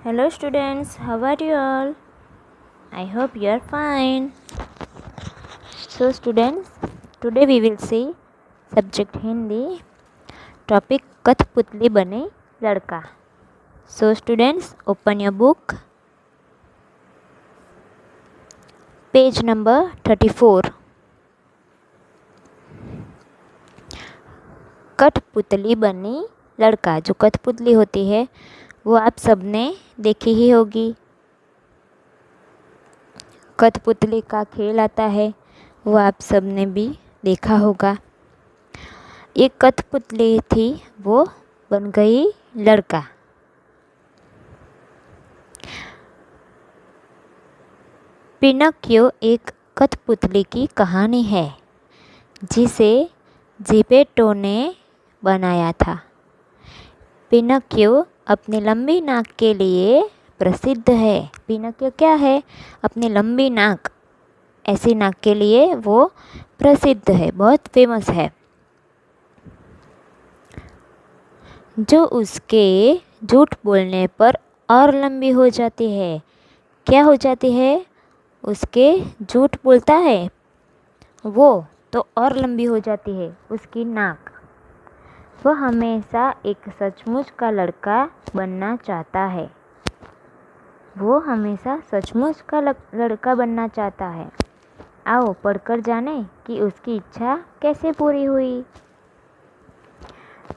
Hello students, how are you all? I hope you are fine. So students, today we will see subject Hindi, topic कठपुतली बने लड़का. So students, open your book, page number 34. कठपुतली बनी लड़का. जो कठपुतली होती है वो आप सबने देखी ही होगी. कठपुतली का खेल आता है वो आप सबने भी देखा होगा. एक कठपुतली थी, वो बन गई लड़का. पिनोकियो एक कठपुतली की कहानी है जिसे जेपेटो ने बनाया था. पिनोकियो अपनी लंबी नाक के लिए प्रसिद्ध है. पिनोकियो क्या है? अपनी लंबी नाक, ऐसी नाक के लिए वो प्रसिद्ध है, बहुत फेमस है. जो उसके झूठ बोलने पर और लंबी हो जाती है. क्या हो जाती है? उसके झूठ बोलता है वो तो और लंबी हो जाती है उसकी नाक. वह हमेशा एक सचमुच का लड़का बनना चाहता है. वो हमेशा सचमुच का लड़का बनना चाहता है. आओ पढ़कर जाने कि उसकी इच्छा कैसे पूरी हुई.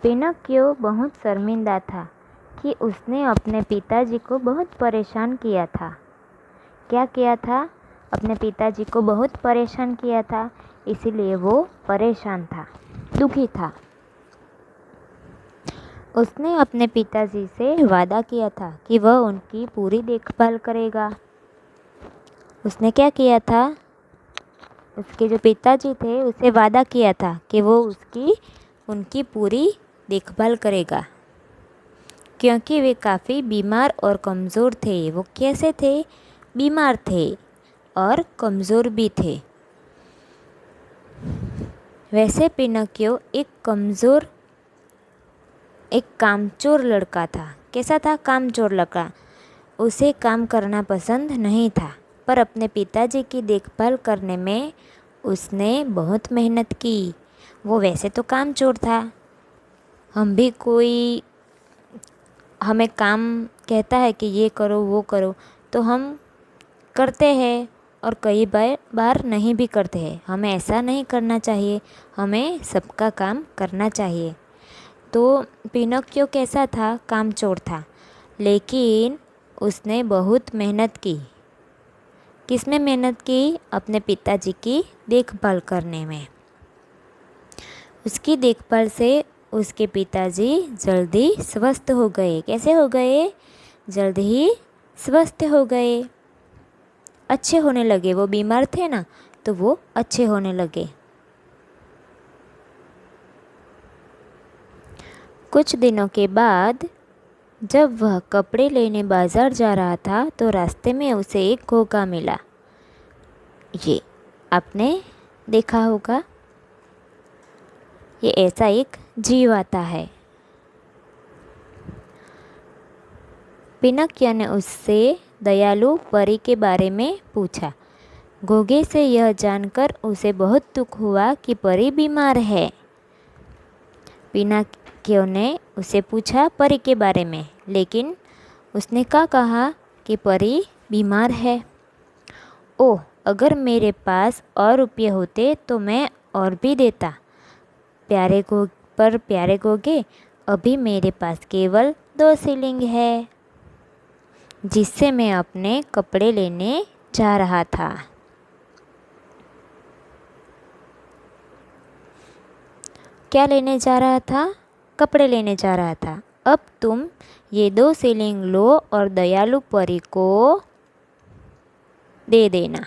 पिनोकियो बहुत शर्मिंदा था कि उसने अपने पिताजी को बहुत परेशान किया था. क्या किया था? अपने पिताजी को बहुत परेशान किया था, इसीलिए वो परेशान था, दुखी था. उसने अपने पिताजी से वादा किया था कि वह उनकी पूरी देखभाल करेगा. उसने क्या किया था? उसके जो पिताजी थे उससे वादा किया था कि वो उनकी पूरी देखभाल करेगा, क्योंकि वे काफ़ी बीमार और कमज़ोर थे. वो कैसे थे? बीमार थे और कमज़ोर भी थे. वैसे पिनोकियो एक कामचोर लड़का था. कैसा था? कामचोर लड़का. उसे काम करना पसंद नहीं था, पर अपने पिताजी की देखभाल करने में उसने बहुत मेहनत की. वो वैसे तो कामचोर था. हम भी कोई हमें काम कहता है कि ये करो वो करो तो हम करते हैं, और कई बार नहीं भी करते हैं. हमें ऐसा नहीं करना चाहिए, हमें सबका काम करना चाहिए. तो पिनोकियो कैसा था? कामचोर था, लेकिन उसने बहुत मेहनत की. किस में मेहनत की? अपने पिताजी की देखभाल करने में. उसकी देखभाल से उसके पिताजी जल्दी स्वस्थ हो गए. कैसे हो गए? जल्द ही स्वस्थ हो गए, अच्छे होने लगे. वो बीमार थे ना, तो वो अच्छे होने लगे. कुछ दिनों के बाद जब वह कपड़े लेने बाज़ार जा रहा था तो रास्ते में उसे एक घोंघा मिला. ये आपने देखा होगा, ये ऐसा एक जीव आता है. पिनोकियो ने उससे दयालु परी के बारे में पूछा. घोंघे से यह जानकर उसे बहुत दुख हुआ कि परी बीमार है. पिनोकियो ने उसे पूछा परी के बारे में, लेकिन उसने क्या कहा कि परी बीमार है. ओह, अगर मेरे पास और रुपये होते तो मैं और भी देता. प्यारे घोंघे, अभी मेरे पास केवल 2 शिलिंग है, जिससे मैं अपने कपड़े लेने जा रहा था. क्या लेने जा रहा था? कपड़े लेने जा रहा था. अब तुम ये 2 शिलिंग लो और दयालु परी को दे देना.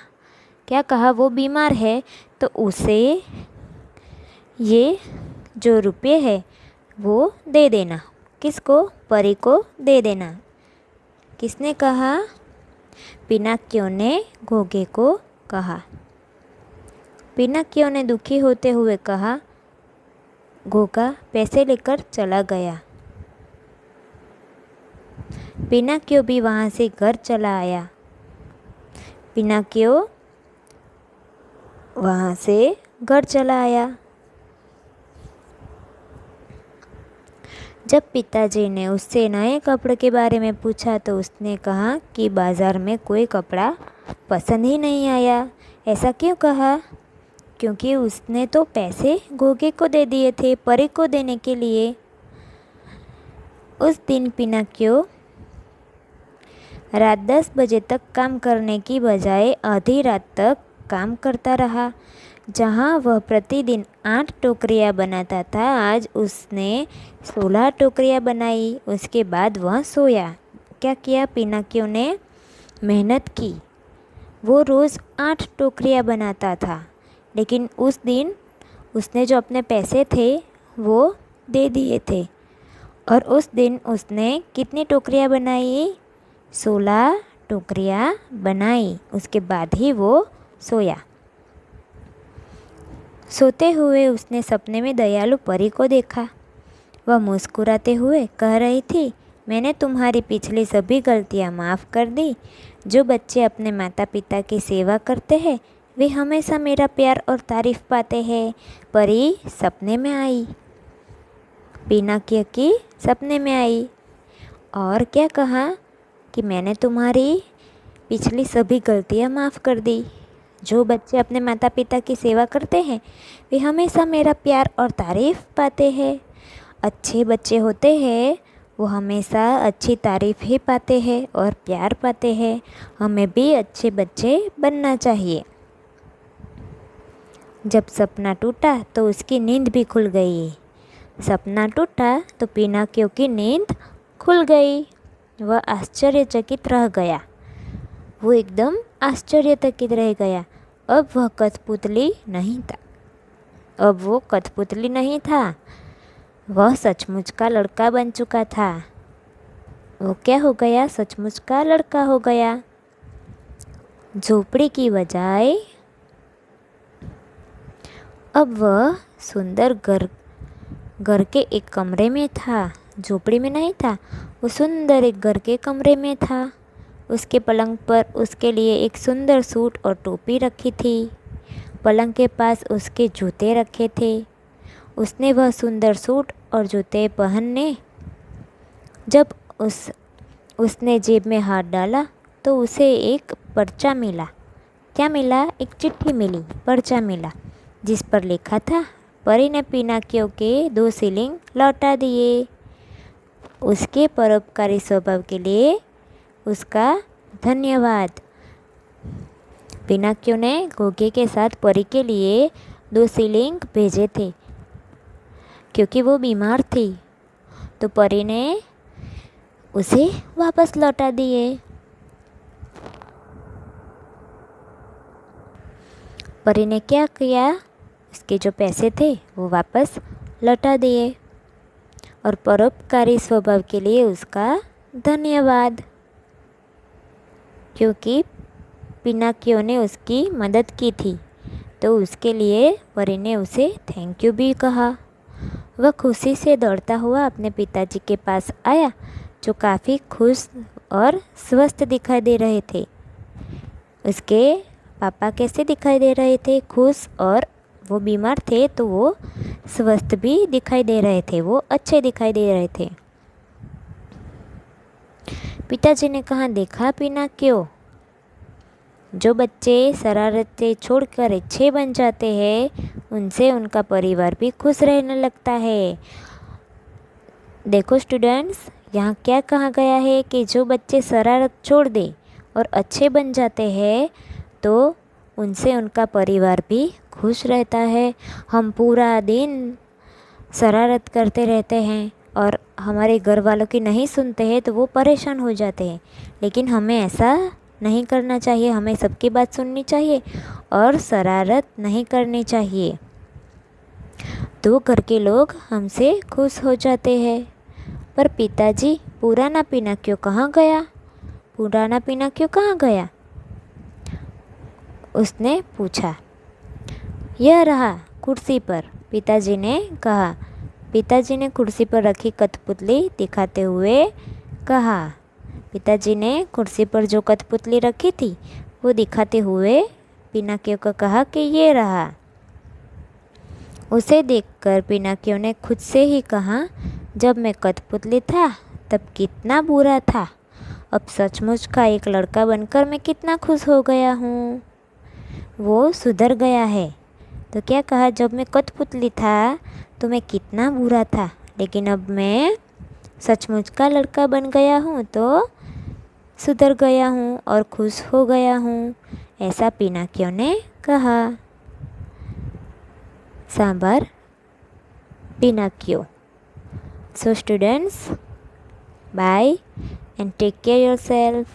क्या कहा? वो बीमार है तो उसे ये जो रुपये है वो दे देना. किसको? परी को दे देना. किसने कहा? पिनोकियो ने घोंघे को कहा. पिनोकियो ने दुखी होते हुए कहा. घोंघा पैसे लेकर चला गया. पिनाकियो भी वहाँ से घर चला आया। पिनाकियो वहाँ से घर चला आया। जब पिताजी ने उससे नए कपड़े के बारे में पूछा तो उसने कहा कि बाज़ार में कोई कपड़ा पसंद ही नहीं आया। ऐसा क्यों कहा? क्योंकि उसने तो पैसे घोगे को दे दिए थे परी को देने के लिए। उस दिन पिनाकियो रात 10 बजे तक काम करने की बजाय आधी रात तक काम करता रहा। जहाँ वह प्रतिदिन 8 टोकरियाँ बनाता था, आज उसने 16 टोकरियाँ बनाई। उसके बाद वह सोया। क्या किया पिनाकियो ने? मेहनत की। वो रोज़ 8 टोकरियाँ बनाता था, लेकिन उस दिन उसने जो अपने पैसे थे वो दे दिए थे। और उस दिन उसने कितनी टोकरियाँ बनाई? 16 टोकरियाँ बनाई। उसके बाद ही वो सोया। सोते हुए उसने सपने में दयालु परी को देखा। वह मुस्कुराते हुए कह रही थी, मैंने तुम्हारी पिछली सभी गलतियाँ माफ़ कर दी। जो बच्चे अपने माता पिता की सेवा करते हैं वे हमेशा मेरा प्यार और तारीफ पाते हैं। परी सपने में आई। पिनाकियो की सपने में आई और क्या कहा कि मैंने तुम्हारी पिछली सभी गलतियाँ माफ़ कर दी। जो बच्चे अपने माता पिता की सेवा करते हैं वे हमेशा मेरा प्यार और तारीफ़ पाते हैं। अच्छे बच्चे होते हैं वो हमेशा अच्छी तारीफ़ ही पाते हैं और प्यार पाते हैं। हमें भी अच्छे बच्चे बनना चाहिए। जब सपना टूटा तो उसकी नींद भी खुल गई। सपना टूटा तो पिनाकियो की नींद खुल गई। वह आश्चर्यचकित रह गया। वो एकदम आश्चर्यचकित रह गया। अब वह कठपुतली नहीं था। अब वो कठपुतली नहीं था। वह सचमुच का लड़का बन चुका था। वो क्या हो गया? सचमुच का लड़का हो गया। झोपड़ी की बजाय अब वह सुंदर घर के एक कमरे में था। झोपड़ी में नहीं था, वो सुंदर एक घर के कमरे में था। उसके पलंग पर उसके लिए एक सुंदर सूट और टोपी रखी थी। पलंग के पास उसके जूते रखे थे। उसने वह सुंदर सूट और जूते पहने। जब उसने जेब में हाथ डाला तो उसे एक पर्चा मिला। क्या मिला? एक चिट्ठी मिली, पर्चा मिला, जिस पर लिखा था, परी ने पिनाकियो के 2 शिलिंग लौटा दिए। उसके परोपकारी स्वभाव के लिए उसका धन्यवाद। पिनाकियो ने घोगे के साथ परी के लिए 2 शिलिंग भेजे थे क्योंकि वो बीमार थी, तो परी ने उसे वापस लौटा दिए। परी ने क्या किया? उसके जो पैसे थे वो वापस लौटा दिए और परोपकारी स्वभाव के लिए उसका धन्यवाद, क्योंकि पिनाकियो ने उसकी मदद की थी तो उसके लिए परी ने उसे थैंक यू भी कहा। वह खुशी से दौड़ता हुआ अपने पिताजी के पास आया, जो काफ़ी खुश और स्वस्थ दिखाई दे रहे थे। उसके पापा कैसे दिखाई दे रहे थे? खुश, और वो बीमार थे तो वो स्वस्थ भी दिखाई दे रहे थे, वो अच्छे दिखाई दे रहे थे। पिताजी ने कहा, देखा पिनाकियो, जो बच्चे शरारतें छोड़कर अच्छे बन जाते हैं उनसे उनका परिवार भी खुश रहने लगता है। देखो स्टूडेंट्स, यहाँ क्या कहा गया है कि जो बच्चे शरारत छोड़ दे और अच्छे बन जाते हैं तो उनसे उनका परिवार भी खुश रहता है। हम पूरा दिन शरारत करते रहते हैं और हमारे घर वालों की नहीं सुनते हैं तो वो परेशान हो जाते हैं, लेकिन हमें ऐसा नहीं करना चाहिए। हमें सबकी बात सुननी चाहिए और शरारत नहीं करनी चाहिए, तो घर के लोग हमसे खुश हो जाते हैं। पर पिताजी, पुराना पिनाकियो कहाँ गया? पुराना पिनाकियो कहाँ गया? उसने पूछा। यह रहा कुर्सी पर, पिताजी ने कहा। पिताजी ने कुर्सी पर रखी कठपुतली दिखाते हुए कहा, पिताजी ने कुर्सी पर जो कठपुतली रखी थी वो दिखाते हुए पिनाकियो को कहा कि ये रहा। उसे देखकर पिनाकियो ने खुद से ही कहा, जब मैं कठपुतली था तब कितना बुरा था, अब सचमुच का एक लड़का बनकर मैं कितना खुश हो गया हूँ। वो सुधर गया है। तो क्या कहा, जब मैं कठपुतली था तो मैं कितना बुरा था, लेकिन अब मैं सचमुच का लड़का बन गया हूँ तो सुधर गया हूँ और खुश हो गया हूँ, ऐसा पिनाकियो ने कहा। Sambar Pinocchio. So students, bye and take care yourself.